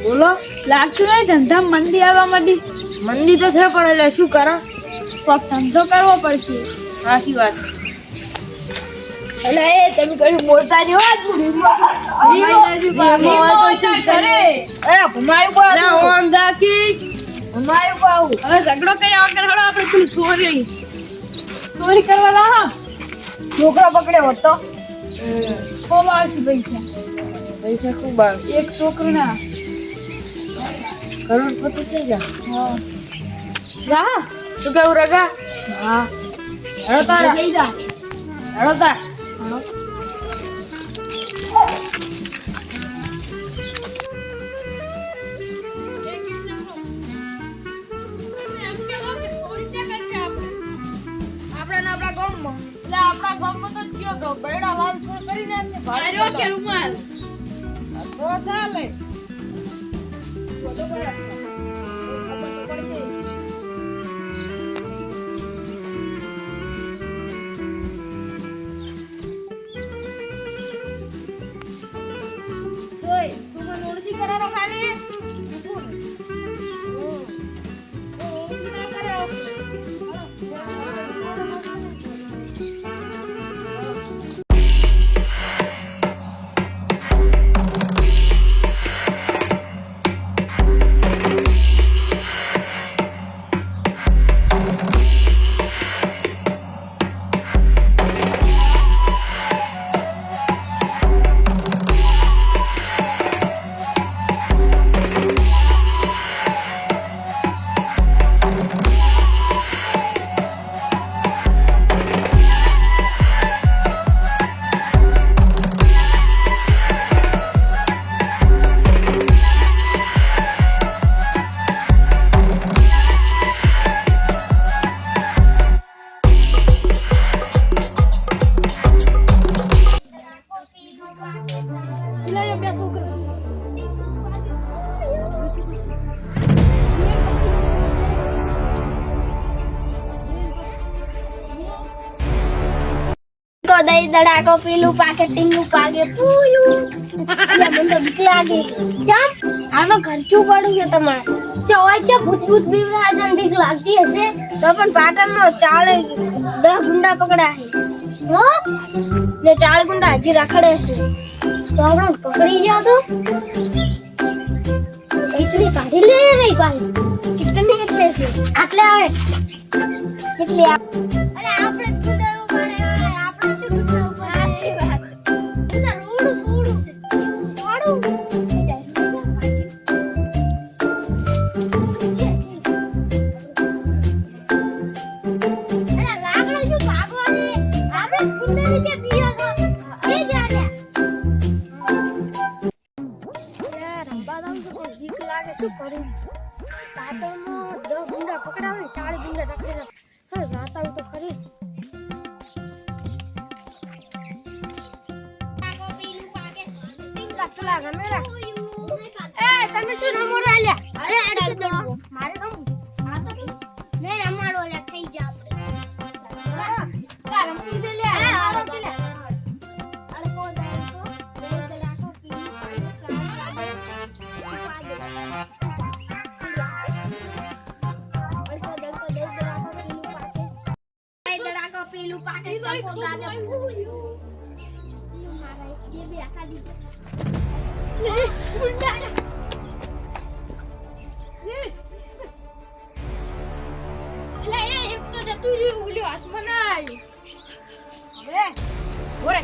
બોલો. લાગતું નહીં ધંધા મંદી આવવા માંડી. મંદી તો છે પણ એટલે શું કરો? કોક ધંધો કરવો પડશે. સાચી વાત. એટલે એ તમે કઈ બોલતા નહીં હો. હવે ઝઘડો કઈ આગળ હળો આપણે પેલું ચોરી કરવા લાહો. છોકરો પકડ્યો હોત તો ખૂબ આવશે પૈસા. પૈસા ખૂબ આવે. એક છોકરીના કરોડપતિ થઈ જા. હા જા. શું કેવું રગા? હા હેડો તારા. જઈ જા. હેડો તાર. આપણા ગામમાં તો કયો ગો બૈડા લાલ છોડ કરીને એમને ભાડે કે રૂમાલ તો ચાલે. બોલો બરા ખબર તો પડશે. ઓય તું મને ઓળખી કરારો ખાલી દઈ દડાકો પીલું પાકેટિંગ નું પાગે પૂયું એટલે મને તો બીક લાગે ચમ આમાં ખર્ચું પડું છે તમારે ચવાય છે ભૂત બીવરાજન બીક લાગતી હશે તો પણ પાટણમાં 10 ગુંડા પકડા છે હો ને 4 ગુંડા હજી રખડે છે તો આપણે પકડી જાવ તો પૈસા કાઢી લે રે ભાઈ કેટલી એટલે છે આટલે આવે કેટલી અરે આપણે પેલું પાકે ચંપો ગાદે મારા એક બે આખા દીજે લે ગુંડા લે એક તો જતું રહ્યું ઓલ્યો આસમાન આય હવે ઓરે